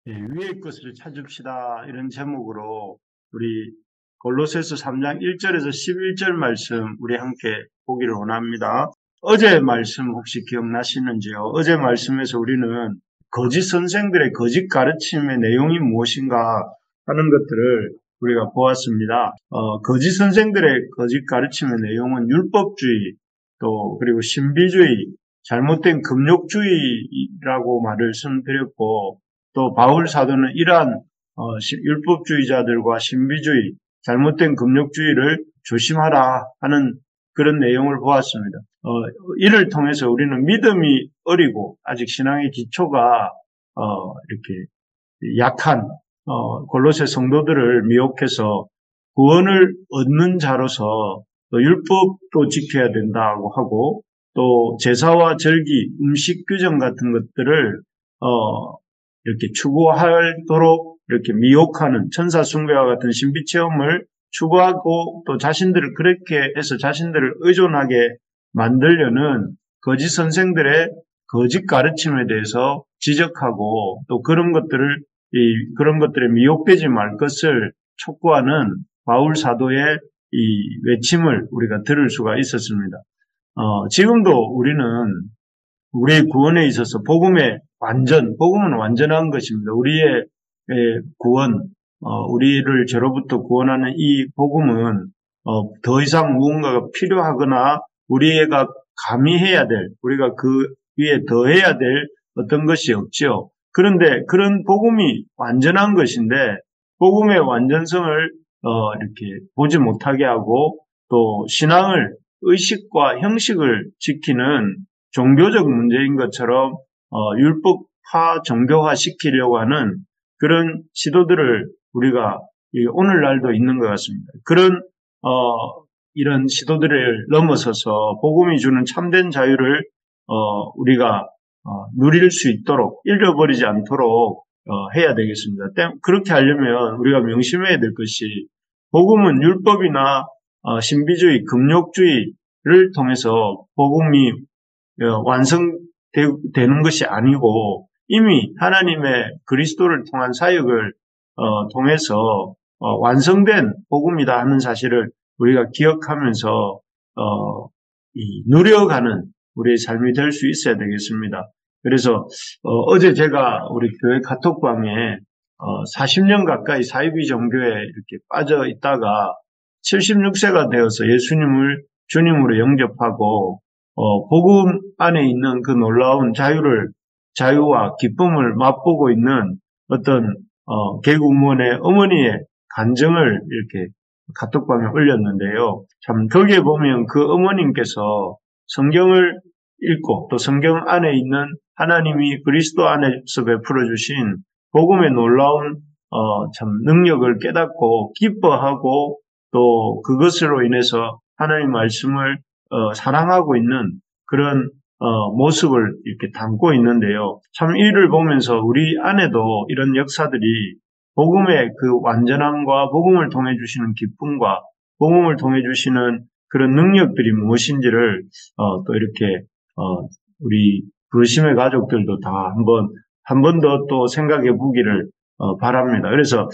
위의 것을 찾읍시다. 이런 제목으로 우리 골로새서 3장 1절에서 11절 말씀 우리 함께 보기를 원합니다. 어제 말씀 혹시 기억나시는지요? 어제 말씀에서 우리는 거짓 선생들의 거짓 가르침의 내용이 무엇인가 하는 것들을 우리가 보았습니다. 거짓 선생들의 거짓 가르침의 내용은 율법주의, 또 그리고 신비주의, 잘못된 금욕주의라고 말씀드렸고, 또 바울 사도는 이러한 율법주의자들과 신비주의, 잘못된 금욕주의를 조심하라 하는 그런 내용을 보았습니다. 이를 통해서 우리는 믿음이 어리고 아직 신앙의 기초가 이렇게 약한 골로새 성도들을 미혹해서 구원을 얻는 자로서 또 율법도 지켜야 된다고 하고, 또 제사와 절기, 음식 규정 같은 것들을 이렇게 추구하도록 이렇게 미혹하는 천사 숭배와 같은 신비 체험을 추구하고, 또 자신들을 그렇게 해서 자신들을 의존하게 만들려는 거짓 선생들의 거짓 가르침에 대해서 지적하고, 또 그런 것들에 미혹되지 말 것을 촉구하는 바울 사도의 이 외침을 우리가 들을 수가 있었습니다. 지금도 우리의 구원에 있어서 복음은 완전한 것입니다. 우리의 구원, 우리를 죄로부터 구원하는 이 복음은 더 이상 무언가가 필요하거나 우리가 가미해야 될, 우리가 그 위에 더해야 될 어떤 것이 없지요. 그런데 그런 복음이 완전한 것인데, 복음의 완전성을 이렇게 보지 못하게 하고, 또 신앙을 의식과 형식을 지키는 종교적 문제인 것처럼 율법화, 정교화 시키려고 하는 그런 시도들을 우리가 오늘날도 있는 것 같습니다. 그런 이런 시도들을 넘어서서 복음이 주는 참된 자유를 우리가 누릴 수 있도록, 잃어버리지 않도록 해야 되겠습니다. 그렇게 하려면 우리가 명심해야 될 것이, 복음은 율법이나 신비주의, 금욕주의를 통해서 복음이 완성되는 것이 아니고, 이미 하나님의 그리스도를 통한 사역을 통해서 완성된 복음이다 하는 사실을 우리가 기억하면서 누려가는 우리의 삶이 될 수 있어야 되겠습니다. 그래서 어제 제가 우리 교회 카톡방에 40년 가까이 사이비 종교에 이렇게 빠져 있다가 76세가 되어서 예수님을 주님으로 영접하고 복음 안에 있는 그 놀라운 자유와 기쁨을 맛보고 있는 어떤 개그우먼의 어머니의 간증을 이렇게 카톡방에 올렸는데요. 참 거기에 보면 그 어머님께서 성경을 읽고, 또 성경 안에 있는 하나님이 그리스도 안에서 베풀어 주신 복음의 놀라운 참 능력을 깨닫고 기뻐하고, 또 그것으로 인해서 하나님 말씀을 사랑하고 있는 그런 모습을 이렇게 담고 있는데요. 참 이를 보면서 우리 안에도 이런 역사들이, 복음의 그 완전함과 복음을 통해 주시는 기쁨과 복음을 통해 주시는 그런 능력들이 무엇인지를 또 이렇게 우리 부르심의 가족들도 다 한 번 더 또 생각해 보기를 바랍니다. 그래서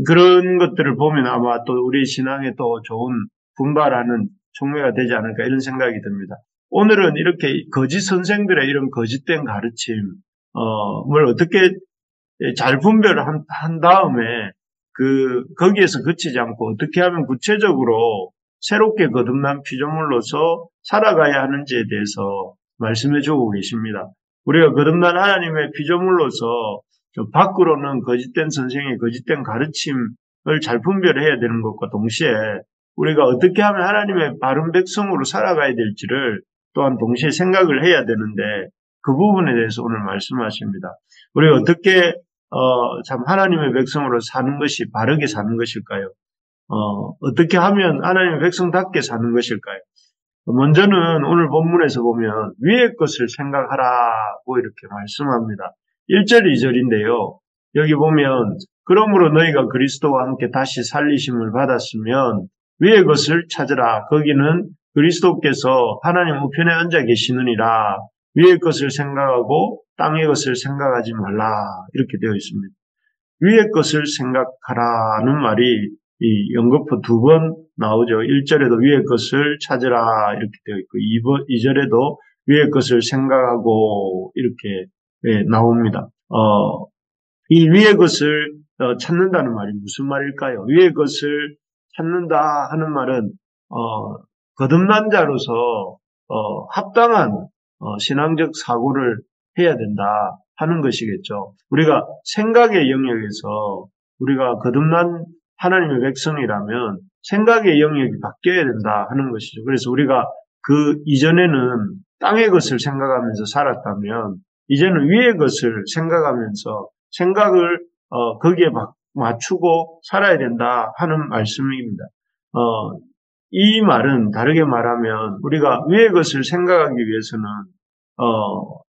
그런 것들을 보면 아마 또 우리 신앙에 또 좋은 분발하는 촉매가 되지 않을까, 이런 생각이 듭니다. 오늘은 이렇게 거짓 선생들의 이런 거짓된 가르침을 어떻게 잘 분별을 한 다음에 거기에서 그치지 않고 어떻게 하면 구체적으로 새롭게 거듭난 피조물로서 살아가야 하는지에 대해서 말씀해 주고 계십니다. 우리가 거듭난 하나님의 피조물로서 밖으로는 거짓된 선생의 거짓된 가르침을 잘 분별해야 되는 것과 동시에, 우리가 어떻게 하면 하나님의 바른 백성으로 살아가야 될지를 또한 동시에 생각을 해야 되는데, 그 부분에 대해서 오늘 말씀하십니다. 우리가 어떻게 참 하나님의 백성으로 사는 것이 바르게 사는 것일까요? 어떻게 하면 하나님의 백성답게 사는 것일까요? 먼저는 오늘 본문에서 보면 위의 것을 생각하라고 이렇게 말씀합니다. 1절, 2절인데요. 여기 보면, 그러므로 너희가 그리스도와 함께 다시 살리심을 받았으면 위의 것을 찾으라. 거기는 그리스도께서 하나님 우편에 앉아 계시느니라. 위의 것을 생각하고 땅의 것을 생각하지 말라 이렇게 되어 있습니다. 위의 것을 생각하라는 말이 이 연거푸 2번 나오죠. 1절에도 위의 것을 찾으라 이렇게 되어 있고 2절에도 위의 것을 생각하고 이렇게 나옵니다. 이 위의 것을 찾는다는 말이 무슨 말일까요? 위의 것을 찾는다 하는 말은 거듭난 자로서 합당한 신앙적 사고를 해야 된다 하는 것이겠죠. 우리가 생각의 영역에서 우리가 거듭난 하나님의 백성이라면 생각의 영역이 바뀌어야 된다 하는 것이죠. 그래서 우리가 그 이전에는 땅의 것을 생각하면서 살았다면 이제는 위의 것을 생각하면서 생각을 거기에 맞추고 살아야 된다 하는 말씀입니다. 이 말은 다르게 말하면 우리가 위의 것을 생각하기 위해서는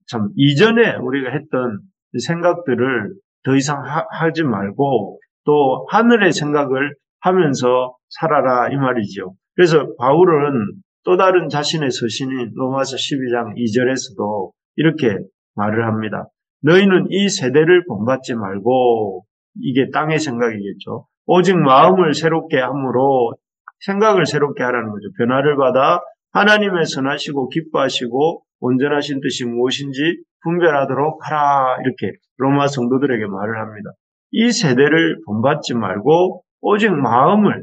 참 이전에 우리가 했던 생각들을 더 이상 하지 말고 또 하늘의 생각을 하면서 살아라 이 말이죠. 그래서 바울은 또 다른 자신의 서신인 로마서 12장 2절에서도 이렇게 말을 합니다. 너희는 이 세대를 본받지 말고 이게 땅의 생각이겠죠. 오직 마음을 새롭게 함으로 생각을 새롭게 하라는 거죠. 변화를 받아 하나님의 선하시고 기뻐하시고 온전하신 뜻이 무엇인지 분별하도록 하라 이렇게 로마 성도들에게 말을 합니다. 이 세대를 본받지 말고 오직 마음을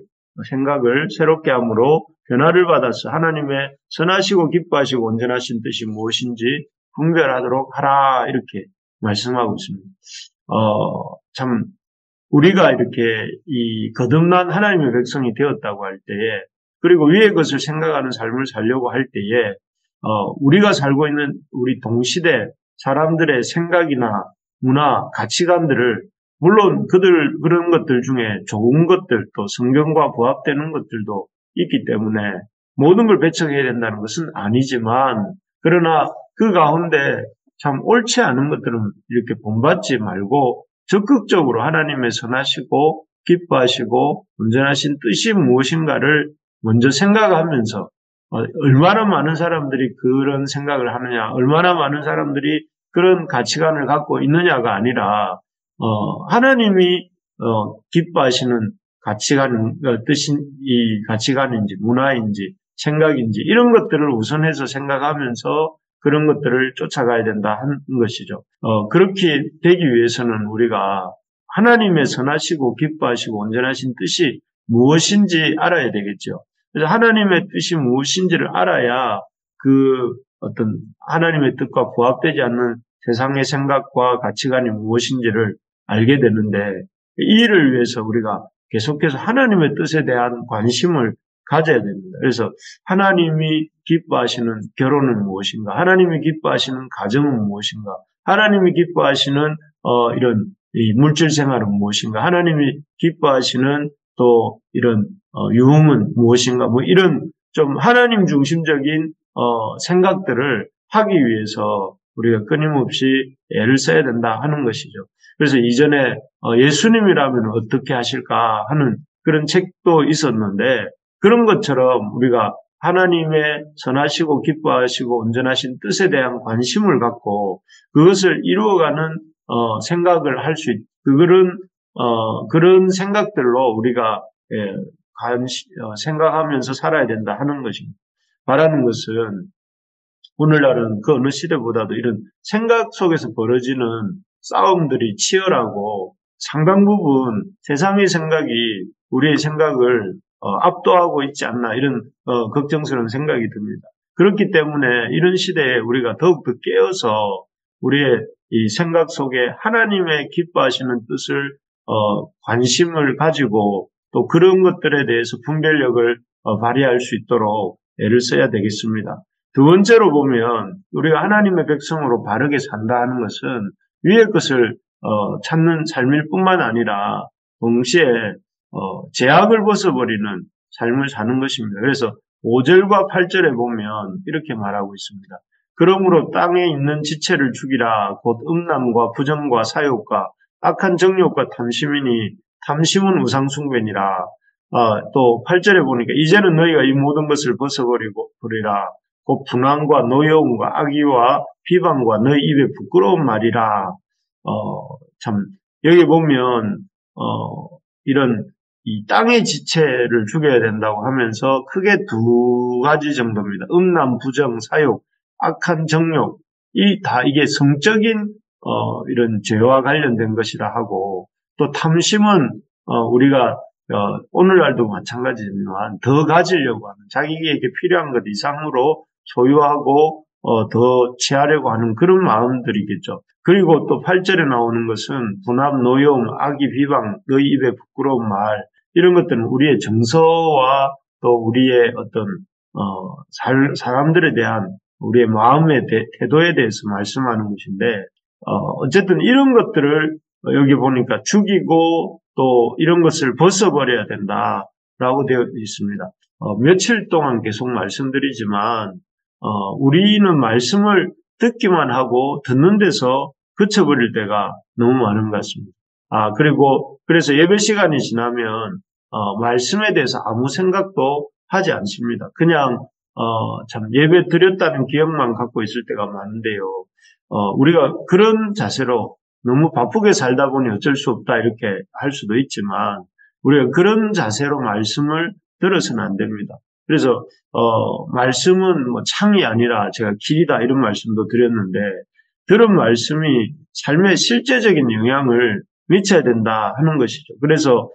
생각을 새롭게 함으로 변화를 받아서 하나님의 선하시고 기뻐하시고 온전하신 뜻이 무엇인지 분별하도록 하라 이렇게 말씀하고 있습니다. 참 우리가 이렇게 이 거듭난 하나님의 백성이 되었다고 할 때에 그리고 위의 것을 생각하는 삶을 살려고 할 때에 우리가 살고 있는 우리 동시대 사람들의 생각이나 문화, 가치관들을 물론 그런 것들 중에 좋은 것들 또 성경과 부합되는 것들도 있기 때문에 모든 걸 배척해야 된다는 것은 아니지만 그러나 그 가운데 참 옳지 않은 것들은 이렇게 본받지 말고 적극적으로 하나님의 선하시고 기뻐하시고 온전하신 뜻이 무엇인가를 먼저 생각하면서 얼마나 많은 사람들이 그런 생각을 하느냐, 얼마나 많은 사람들이 그런 가치관을 갖고 있느냐가 아니라 하나님이 기뻐하시는 가치관, 뜻인 이 가치관인지 문화인지 생각인지 이런 것들을 우선해서 생각하면서 그런 것들을 쫓아가야 된다 하는 것이죠. 그렇게 되기 위해서는 우리가 하나님의 선하시고 기뻐하시고 온전하신 뜻이 무엇인지 알아야 되겠죠. 그래서 하나님의 뜻이 무엇인지를 알아야 그 어떤 하나님의 뜻과 부합되지 않는 세상의 생각과 가치관이 무엇인지를 알게 되는데 이 일을 위해서 우리가 계속해서 하나님의 뜻에 대한 관심을 가져야 됩니다. 그래서 하나님이 기뻐하시는 결혼은 무엇인가? 하나님이 기뻐하시는 가정은 무엇인가? 하나님이 기뻐하시는 이런 이 물질 생활은 무엇인가? 하나님이 기뻐하시는 또 이런 유흥은 무엇인가? 뭐 이런 좀 하나님 중심적인 생각들을 하기 위해서 우리가 끊임없이 애를 써야 된다 하는 것이죠. 그래서 이전에 예수님이라면 어떻게 하실까 하는 그런 책도 있었는데 그런 것처럼 우리가 하나님의 선하시고 기뻐하시고 온전하신 뜻에 대한 관심을 갖고 그것을 이루어가는 생각을 할 수 그런 생각들로 우리가 생각하면서 살아야 된다 하는 것입니다. 바라는 것은 오늘날은 그 어느 시대보다도 이런 생각 속에서 벌어지는 싸움들이 치열하고 상당 부분 세상의 생각이 우리의 생각을 압도하고 있지 않나 이런 걱정스러운 생각이 듭니다. 그렇기 때문에 이런 시대에 우리가 더욱더 깨어서 우리의 이 생각 속에 하나님의 기뻐하시는 뜻을 관심을 가지고 또 그런 것들에 대해서 분별력을 발휘할 수 있도록 애를 써야 되겠습니다. 두 번째로 보면 우리가 하나님의 백성으로 바르게 산다 하는 것은 위의 것을 찾는 삶일 뿐만 아니라 동시에 제약을 벗어버리는 삶을 사는 것입니다. 그래서 5절과 8절에 보면 이렇게 말하고 있습니다. 그러므로 땅에 있는 지체를 죽이라. 곧 음란과 부정과 사욕과 악한 정욕과 탐심이니 탐심은 우상숭배니라. 또 8절에 보니까 이제는 너희가 이 모든 것을 벗어버리라. 곧 분함과 노여움과 악의와 비방과 너희 입에 부끄러운 말이라. 참 여기 보면 이런 이 땅의 지체를 죽여야 된다고 하면서 크게 두 가지 정도입니다. 음란, 부정, 사욕, 악한 정욕, 이게 성적인 이런 죄와 관련된 것이라 하고, 또 탐심은 우리가 오늘날도 마찬가지지만 더 가지려고 하는, 자기에게 필요한 것 이상으로 소유하고 더 취하려고 하는 그런 마음들이겠죠. 그리고 또 8절에 나오는 것은 분함, 노여움, 악의, 비방, 너희 입에 부끄러운 말, 이런 것들은 우리의 정서와 또 우리의 어떤 사람들에 대한 우리의 마음의 태도에 대해서 말씀하는 것인데, 어쨌든 이런 것들을 여기 보니까 죽이고 또 이런 것을 벗어버려야 된다라고 되어 있습니다. 며칠 동안 계속 말씀드리지만 우리는 말씀을 듣기만 하고 듣는 데서 그쳐버릴 때가 너무 많은 것 같습니다. 그래서 예배 시간이 지나면 말씀에 대해서 아무 생각도 하지 않습니다. 그냥 참 예배 드렸다는 기억만 갖고 있을 때가 많은데요. 우리가 그런 자세로 너무 바쁘게 살다 보니 어쩔 수 없다 이렇게 할 수도 있지만, 우리가 그런 자세로 말씀을 들어서는 안 됩니다. 그래서 말씀은 뭐 창이 아니라 제가 길이다 이런 말씀도 드렸는데, 들은 말씀이 삶에 실제적인 영향을 미쳐야 된다 하는 것이죠. 그래서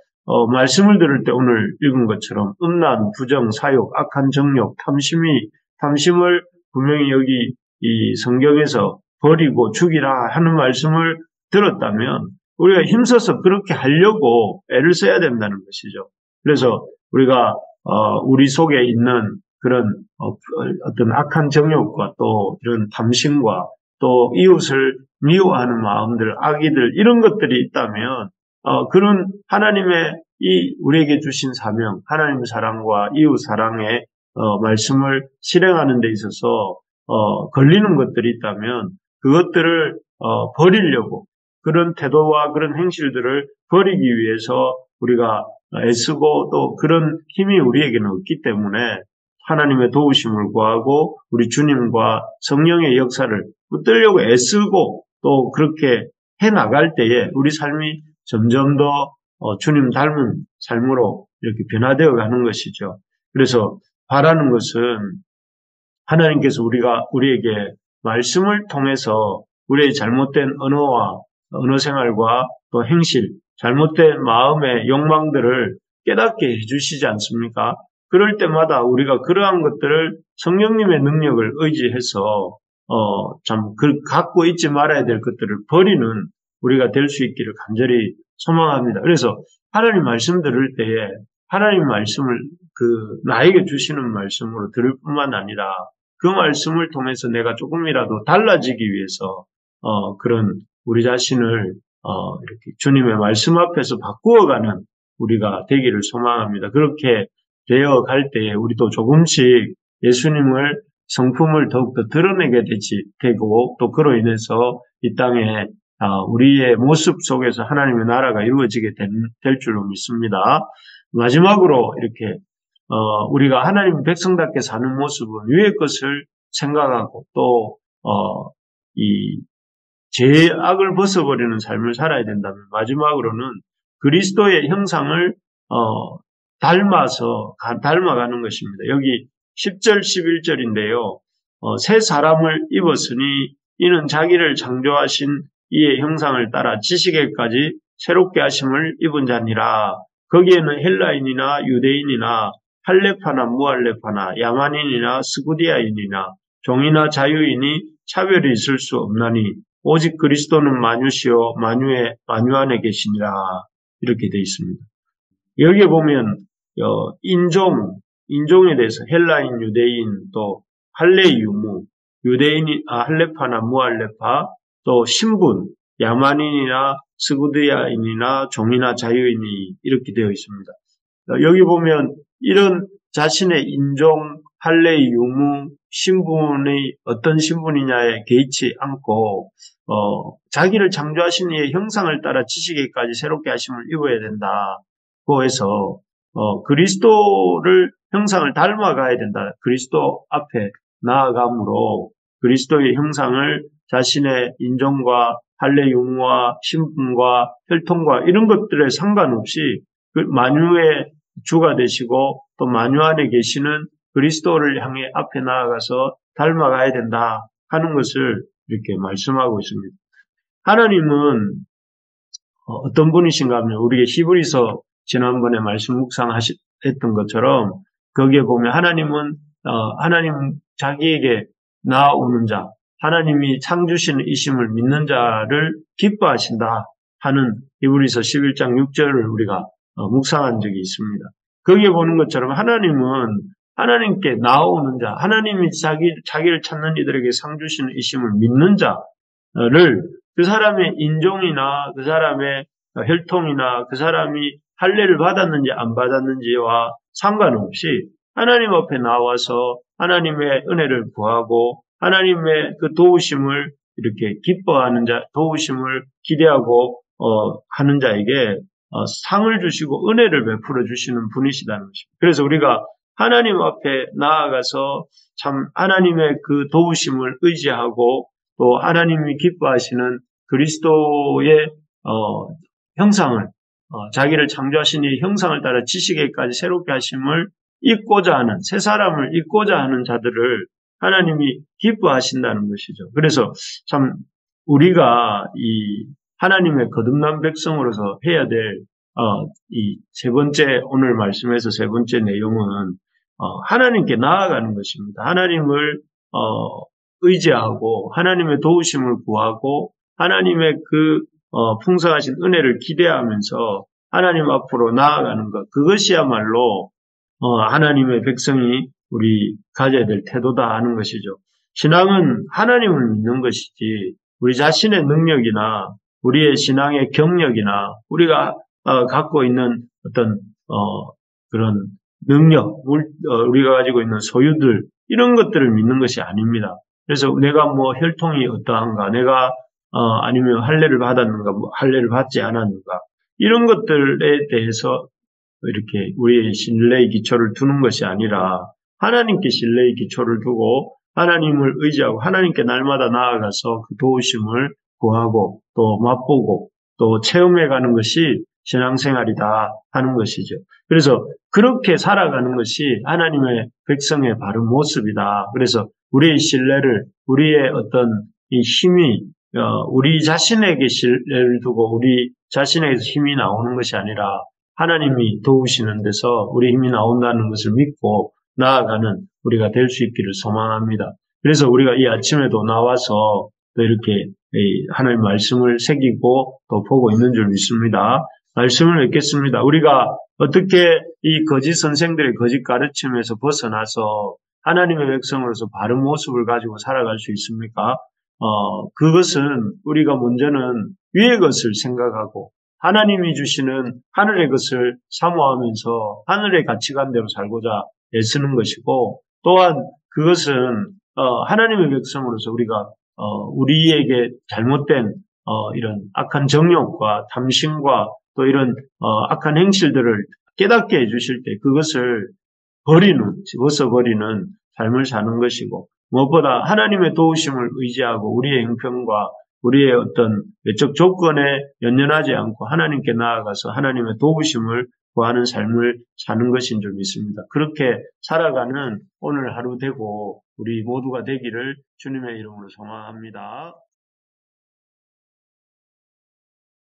말씀을 들을 때 오늘 읽은 것처럼 음란, 부정, 사욕, 악한 정욕, 탐심을 분명히 여기 이 성경에서 버리고 죽이라 하는 말씀을 들었다면 우리가 힘써서 그렇게 하려고 애를 써야 된다는 것이죠. 그래서 우리가 우리 속에 있는 그런 어떤 악한 정욕과 또 이런 탐심과 또 이웃을 미워하는 마음들, 악의들, 이런 것들이 있다면 그런 하나님의 우리에게 주신 사명, 하나님 사랑과 이웃 사랑의 말씀을 실행하는 데 있어서 걸리는 것들이 있다면 그것들을 버리려고, 그런 태도와 그런 행실들을 버리기 위해서 우리가 애쓰고 또 그런 힘이 우리에게는 없기 때문에 하나님의 도우심을 구하고 우리 주님과 성령의 역사를 붙들려고 애쓰고 또 그렇게 해나갈 때에 우리 삶이 점점 더 주님 닮은 삶으로 이렇게 변화되어 가는 것이죠. 그래서 바라는 것은 하나님께서 우리에게 말씀을 통해서 우리의 잘못된 언어 생활과 또 행실, 잘못된 마음의 욕망들을 깨닫게 해주시지 않습니까? 그럴 때마다 우리가 그러한 것들을 성령님의 능력을 의지해서 갖고 있지 말아야 될 것들을 버리는 우리가 될 수 있기를 간절히 소망합니다. 그래서 하나님 말씀 들을 때에 하나님 말씀을 나에게 주시는 말씀으로 들을 뿐만 아니라 그 말씀을 통해서 내가 조금이라도 달라지기 위해서 그런 우리 자신을 이렇게 주님의 말씀 앞에서 바꾸어가는 우리가 되기를 소망합니다. 그렇게 되어갈 때에 우리도 조금씩 예수님을 성품을 더욱더 드러내게 되고 또 그로 인해서 이 땅에 우리의 모습 속에서 하나님의 나라가 이루어지게 될 줄로 믿습니다. 마지막으로 이렇게 우리가 하나님 백성답게 사는 모습은 위의 것을 생각하고 또 이 죄악을 벗어버리는 삶을 살아야 된다면 마지막으로는 그리스도의 형상을 닮아가는 것입니다. 여기 10절 11절인데요. 새 사람을 입었으니 이는 자기를 창조하신 이의 형상을 따라 지식에까지 새롭게 하심을 입은 자니라. 거기에는 헬라인이나 유대인이나 할레파나 무할레파나 야만인이나 스구디아인이나 종이나 자유인이 차별이 있을 수 없나니 오직 그리스도는 만유시요 만유 안에 계시니라. 이렇게 되어 있습니다. 여기에 보면 인종에 대해서 헬라인, 유대인, 또 할례 유무, 유대인이 할레파나 무할레파, 또 신분, 야만인이나 스구디아인이나 종이나 자유인이 이렇게 되어 있습니다. 여기 보면 이런 자신의 인종, 할례 유무, 신분이 어떤 신분이냐에 개의치 않고 자기를 창조하신 이의 형상을 따라 지식에까지 새롭게 하심을 입어야 된다고 해서 그리스도를 형상을 닮아가야 된다. 그리스도 앞에 나아감으로 그리스도의 형상을 자신의 인종과 할례 유무와 신분과 혈통과 이런 것들에 상관없이 그 만유의 주가 되시고 또 만유 안에 계시는 그리스도를 향해 앞에 나아가서 닮아가야 된다 하는 것을 이렇게 말씀하고 있습니다. 하나님은 어떤 분이신가 하면 우리가 히브리서 지난번에 말씀 묵상했던 것처럼 거기에 보면 하나님은 하나님 자기에게 나아오는 자, 하나님이 창조신 이심을 믿는 자를 기뻐하신다 하는 히브리서 11장 6절을 우리가 묵상한 적이 있습니다. 거기에 보는 것처럼 하나님은 하나님께 나아오는 자, 하나님이 자기를 찾는 이들에게 상 주시는 이심을 믿는 자를 그 사람의 인종이나 그 사람의 혈통이나 그 사람이 할례를 받았는지 안 받았는지와 상관없이 하나님 앞에 나와서 하나님의 은혜를 구하고 하나님의 그 도우심을 이렇게 기뻐하는 자, 도우심을 기대하고 하는 자에게 상을 주시고 은혜를 베풀어 주시는 분이시다는 것입니다. 그래서 우리가 하나님 앞에 나아가서 참 하나님의 그 도우심을 의지하고 또 하나님이 기뻐하시는 그리스도의 형상을 자기를 창조하신 이 형상을 따라 지식에까지 새롭게 하심을 잊고자 하는 새 사람을 잊고자 하는 자들을 하나님이 기뻐하신다는 것이죠. 그래서 참 우리가 이 하나님의 거듭난 백성으로서 해야 될 이 세 번째 오늘 말씀에서 세 번째 내용은 하나님께 나아가는 것입니다. 하나님을 의지하고 하나님의 도우심을 구하고 하나님의 그 풍성하신 은혜를 기대하면서 하나님 앞으로 나아가는 것, 그것이야말로 하나님의 백성이 우리 가져야 될 태도다 하는 것이죠. 신앙은 하나님을 믿는 것이지 우리 자신의 능력이나 우리의 신앙의 경력이나 우리가 갖고 있는 어떤 그런 능력, 우리가 가지고 있는 소유들 이런 것들을 믿는 것이 아닙니다. 그래서 내가 뭐 혈통이 어떠한가, 내가 아니면 할례를 받았는가, 뭐 할례를 받지 않았는가 이런 것들에 대해서 이렇게 우리의 신뢰의 기초를 두는 것이 아니라 하나님께 신뢰의 기초를 두고 하나님을 의지하고 하나님께 날마다 나아가서 그 도우심을 구하고 또 맛보고 또 체험해가는 것이 신앙생활이다 하는 것이죠. 그래서 그렇게 살아가는 것이 하나님의 백성의 바른 모습이다. 그래서 우리의 신뢰를, 우리의 어떤 이 힘이 우리 자신에게 신뢰를 두고 우리 자신에게서 힘이 나오는 것이 아니라 하나님이 도우시는 데서 우리 힘이 나온다는 것을 믿고 나아가는 우리가 될 수 있기를 소망합니다. 그래서 우리가 이 아침에도 나와서 또 이렇게 하나님 말씀을 새기고 또 보고 있는 줄 믿습니다. 말씀을 읽겠습니다. 우리가 어떻게 이 거짓 선생들의 거짓 가르침에서 벗어나서 하나님의 백성으로서 바른 모습을 가지고 살아갈 수 있습니까? 그것은 우리가 먼저는 위의 것을 생각하고 하나님이 주시는 하늘의 것을 사모하면서 하늘의 가치관대로 살고자 애쓰는 것이고 또한 그것은 하나님의 백성으로서 우리가 우리에게 잘못된 이런 악한 정욕과 탐심과 또 이런 악한 행실들을 깨닫게 해주실 때 그것을 벗어버리는 삶을 사는 것이고 무엇보다 하나님의 도우심을 의지하고 우리의 형편과 우리의 어떤 외적 조건에 연연하지 않고 하나님께 나아가서 하나님의 도우심을 구하는 삶을 사는 것인 줄 믿습니다. 그렇게 살아가는 오늘 하루 되고 우리 모두가 되기를 주님의 이름으로 소망합니다.